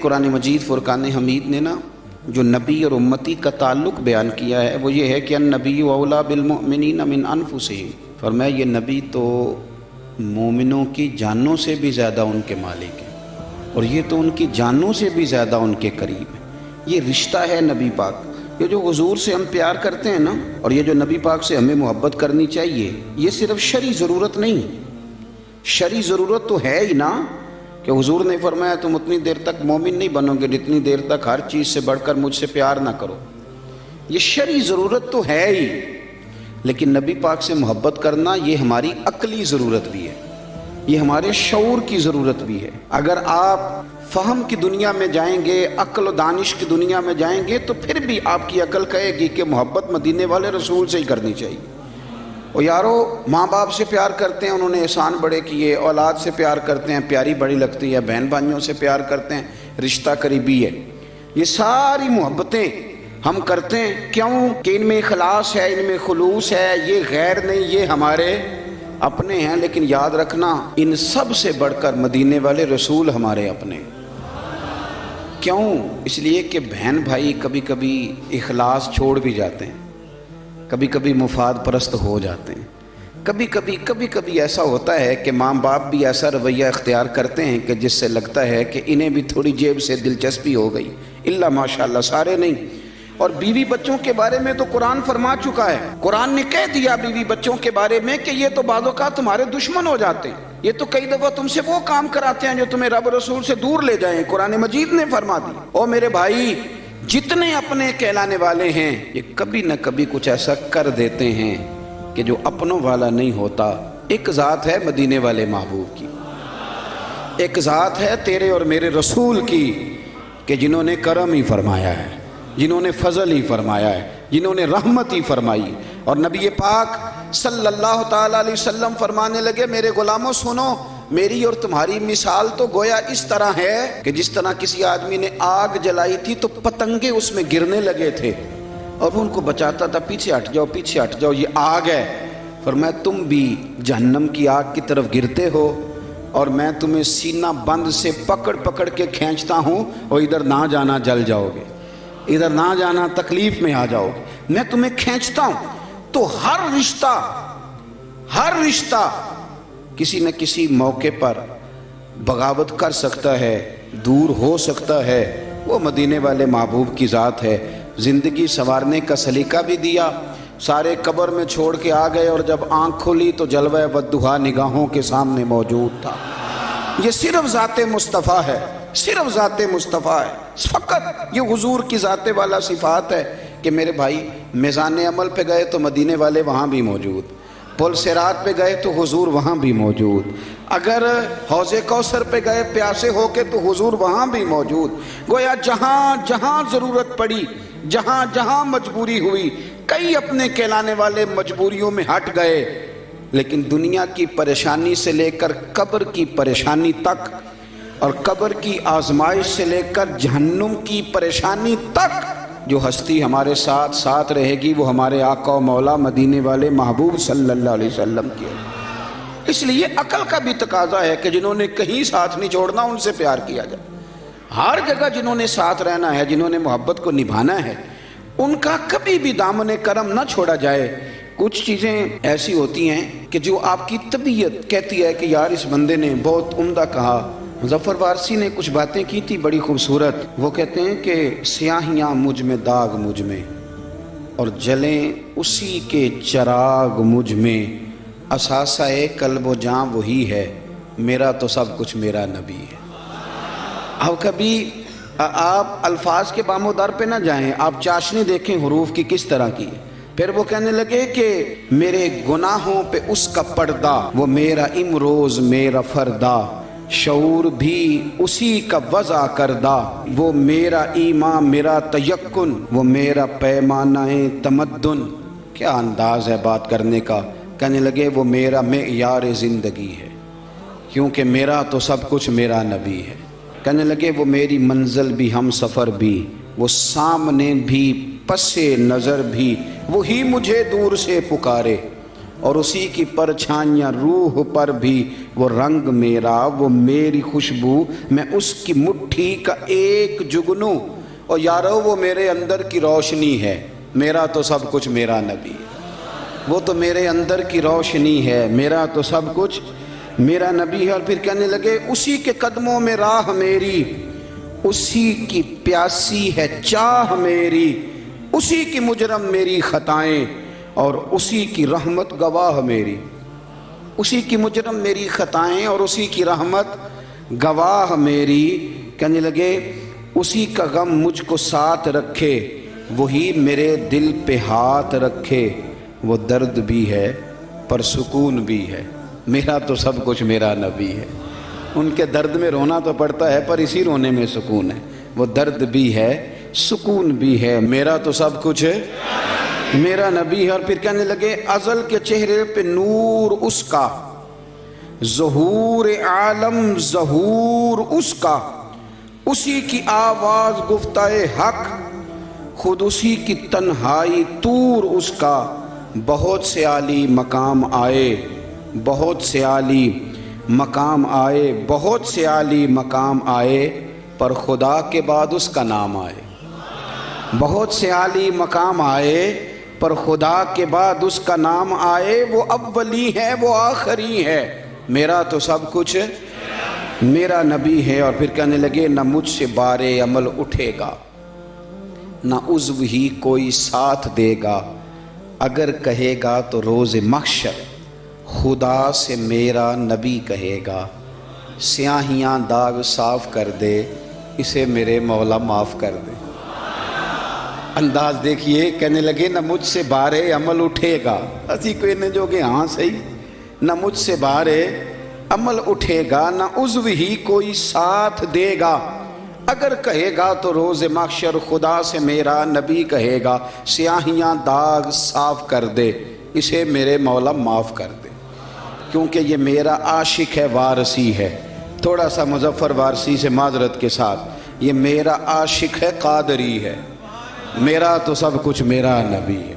قرآن مجید فرقان حمید نے نا جو نبی اور امتی کا تعلق بیان کیا ہے وہ یہ ہے کہ النبی اولا بالمؤمنین من انفسہم، فرمایا یہ نبی تو مومنوں کی جانوں سے بھی زیادہ ان کے مالک ہیں اور یہ تو ان کی جانوں سے بھی زیادہ ان کے قریب ہے۔ یہ رشتہ ہے نبی پاک، یہ جو حضور سے ہم پیار کرتے ہیں نا، اور یہ جو نبی پاک سے ہمیں محبت کرنی چاہیے، یہ صرف شرعی ضرورت نہیں، شرعی ضرورت تو ہے ہی نا کہ حضور نے فرمایا تم اتنی دیر تک مومن نہیں بنو گے جتنی دیر تک ہر چیز سے بڑھ کر مجھ سے پیار نہ کرو۔ یہ شرعی ضرورت تو ہے ہی، لیکن نبی پاک سے محبت کرنا یہ ہماری عقلی ضرورت بھی ہے، یہ ہمارے شعور کی ضرورت بھی ہے۔ اگر آپ فہم کی دنیا میں جائیں گے، عقل و دانش کی دنیا میں جائیں گے، تو پھر بھی آپ کی عقل کہے گی کہ محبت مدینے والے رسول سے ہی کرنی چاہیے۔ اور یارو ماں باپ سے پیار کرتے ہیں، انہوں نے احسان بڑے کیے، اولاد سے پیار کرتے ہیں، پیاری بڑی لگتی ہے، بہن بھائیوں سے پیار کرتے ہیں، رشتہ قریبی ہے۔ یہ ساری محبتیں ہم کرتے ہیں کیوں کہ ان میں اخلاص ہے، ان میں خلوص ہے، یہ غیر نہیں، یہ ہمارے اپنے ہیں۔ لیکن یاد رکھنا ان سب سے بڑھ کر مدینے والے رسول ہمارے اپنے۔ کیوں؟ اس لیے کہ بہن بھائی کبھی کبھی اخلاص چھوڑ بھی جاتے ہیں، کبھی کبھی مفاد پرست ہو جاتے ہیں، کبھی کبھی ایسا ہوتا ہے کہ ماں باپ بھی ایسا رویہ اختیار کرتے ہیں کہ جس سے لگتا ہے کہ انہیں بھی تھوڑی جیب سے دلچسپی ہو گئی، اللہ ماشاءاللہ سارے نہیں۔ اور بیوی بچوں کے بارے میں تو قرآن فرما چکا ہے، قرآن نے کہہ دیا بیوی بچوں کے بارے میں کہ یہ تو بعض اوقات تمہارے دشمن ہو جاتے ہیں، یہ تو کئی دفعہ تم سے وہ کام کراتے ہیں جو تمہیں رب رسول سے دور لے جائیں، قرآن مجید نے فرما دی۔ او میرے بھائی، جتنے اپنے کہلانے والے ہیں یہ کبھی نہ کبھی کچھ ایسا کر دیتے ہیں کہ جو اپنوں والا نہیں ہوتا۔ ایک ذات ہے مدینے والے محبوب کی، ایک ذات ہے تیرے اور میرے رسول کی کہ جنہوں نے کرم ہی فرمایا ہے، جنہوں نے فضل ہی فرمایا ہے، جنہوں نے رحمت ہی فرمائی۔ اور نبی پاک صلی اللہ تعالیٰ علیہ وسلم فرمانے لگے میرے غلاموں سنو، میری اور تمہاری مثال تو گویا اس طرح ہے کہ جس طرح کسی آدمی نے آگ جلائی تھی تو پتنگے اس میں گرنے لگے تھے اور وہ ان کو بچاتا تھا، پیچھے ہٹ جاؤ پیچھے ہٹ جاؤ، یہ آگ ہے۔ فرمایا تم بھی جہنم کی آگ کی طرف گرتے ہو اور میں تمہیں سینہ بند سے پکڑ پکڑ کے کھینچتا ہوں اور ادھر نہ جانا جل جاؤ گے، ادھر نہ جانا تکلیف میں آ جاؤ گے، میں تمہیں کھینچتا ہوں۔ تو ہر رشتہ کسی نہ کسی موقع پر بغاوت کر سکتا ہے، دور ہو سکتا ہے، وہ مدینے والے محبوب کی ذات ہے۔ زندگی سنوارنے کا سلیقہ بھی دیا، سارے قبر میں چھوڑ کے آ گئے اور جب آنکھ کھلی تو جلوہ والدہا نگاہوں کے سامنے موجود تھا۔ یہ صرف ذات مصطفیٰ ہے، صرف ذات مصطفیٰ ہے، فقط یہ حضور کی ذات والا صفات ہے کہ میرے بھائی میزان عمل پہ گئے تو مدینے والے وہاں بھی موجود، پل صراط پہ گئے تو حضور وہاں بھی موجود، اگر حوض کوثر پہ گئے پیاسے ہو کے تو حضور وہاں بھی موجود۔ گویا جہاں جہاں ضرورت پڑی، جہاں جہاں مجبوری ہوئی، کئی اپنے کہلانے والے مجبوریوں میں ہٹ گئے، لیکن دنیا کی پریشانی سے لے کر قبر کی پریشانی تک اور قبر کی آزمائش سے لے کر جہنم کی پریشانی تک جو ہستی ہمارے ساتھ ساتھ رہے گی وہ ہمارے آقا و مولا مدینے والے محبوب صلی اللہ علیہ وسلم کی ہے۔ اس لیے عقل کا بھی تقاضا ہے کہ جنہوں نے کہیں ساتھ نہیں چھوڑنا ان سے پیار کیا جائے، ہر جگہ جنہوں نے ساتھ رہنا ہے، جنہوں نے محبت کو نبھانا ہے، ان کا کبھی بھی دامن کرم نہ چھوڑا جائے۔ کچھ چیزیں ایسی ہوتی ہیں کہ جو آپ کی طبیعت کہتی ہے کہ یار اس بندے نے بہت عمدہ کہا۔ مظفر وارسی نے کچھ باتیں کی تھی بڑی خوبصورت، وہ کہتے ہیں کہ سیاہیاں مجھ میں داغ مجھ میں اور جلیں اسی کے چراغ مجھ میں، اثاثہ قلب و جاں وہی ہے، میرا تو سب کچھ میرا نبی ہے۔ اب کبھی آپ الفاظ کے بام و در پہ نہ جائیں، آپ چاشنی دیکھیں حروف کی کس طرح کی ہے۔ پھر وہ کہنے لگے کہ میرے گناہوں پہ اس کا پردہ، وہ میرا امروز میرا فردہ، شعور بھی اسی کا وضع کردہ، وہ میرا ایمان میرا تیقن، وہ میرا پیمانہ تمدن۔ کیا انداز ہے بات کرنے کا۔ کہنے لگے وہ میرا معیار زندگی ہے کیونکہ میرا تو سب کچھ میرا نبی ہے۔ کہنے لگے وہ میری منزل بھی ہم سفر بھی، وہ سامنے بھی پس نظر بھی، وہی مجھے دور سے پکارے، اور اسی کی پرچھائیاں روح پر بھی، وہ رنگ میرا، وہ میری خوشبو، میں اس کی مٹھی کا ایک جگنو، اور یارو وہ میرے اندر کی روشنی ہے، میرا تو سب کچھ میرا نبی ہے، وہ تو میرے اندر کی روشنی ہے، میرا تو سب کچھ میرا نبی ہے۔ اور پھر کہنے لگے اسی کے قدموں میں راہ میری، اسی کی پیاسی ہے چاہ میری، اسی کی مجرم میری خطائیں، اور اسی کی رحمت گواہ میری، اسی کی مجرم میری خطائیں اور اسی کی رحمت گواہ میری۔ کہنے لگے اسی کا غم مجھ کو ساتھ رکھے، وہی میرے دل پہ ہاتھ رکھے، وہ درد بھی ہے پر سکون بھی ہے، میرا تو سب کچھ میرا نبی ہے۔ ان کے درد میں رونا تو پڑتا ہے پر اسی رونے میں سکون ہے، وہ درد بھی ہے سکون بھی ہے، میرا تو سب کچھ ہے میرا نبی ہے۔ اور پھر کہنے لگے ازل کے چہرے پہ نور اس کا، ظہور عالم ظہور اس کا، اسی کی آواز گفتہ حق، خود اسی کی تنہائی طور اس کا، بہت سے عالی مقام آئے، بہت سے عالی مقام آئے، بہت سے عالی مقام آئے، پر خدا کے بعد اس کا نام آئے، بہت سے عالی مقام آئے پر خدا کے بعد اس کا نام آئے، وہ اولی ہے وہ آخری ہے، میرا تو سب کچھ میرا نبی ہے۔ اور پھر کہنے لگے نہ مجھ سے بار عمل اٹھے گا، نہ عضو ہی کوئی ساتھ دے گا، اگر کہے گا تو روز محشر خدا سے میرا نبی کہے گا، سیاہیاں داغ صاف کر دے، اسے میرے مولا معاف کر دے۔ انداز دیکھیے، کہنے لگے نہ مجھ سے بار عمل اٹھے گا، اسی کوئی نے جو کہ ہاں صحیح، نہ مجھ سے بار عمل اٹھے گا، نہ عضو ہی کوئی ساتھ دے گا، اگر کہے گا تو روز محشر خدا سے میرا نبی کہے گا، سیاہیاں داغ صاف کر دے، اسے میرے مولا معاف کر دے، کیونکہ یہ میرا عاشق ہے وارثی ہے۔ تھوڑا سا مظفر وارثی سے معذرت کے ساتھ، یہ میرا عاشق ہے قادری ہے، میرا تو سب کچھ میرا نبی ہے۔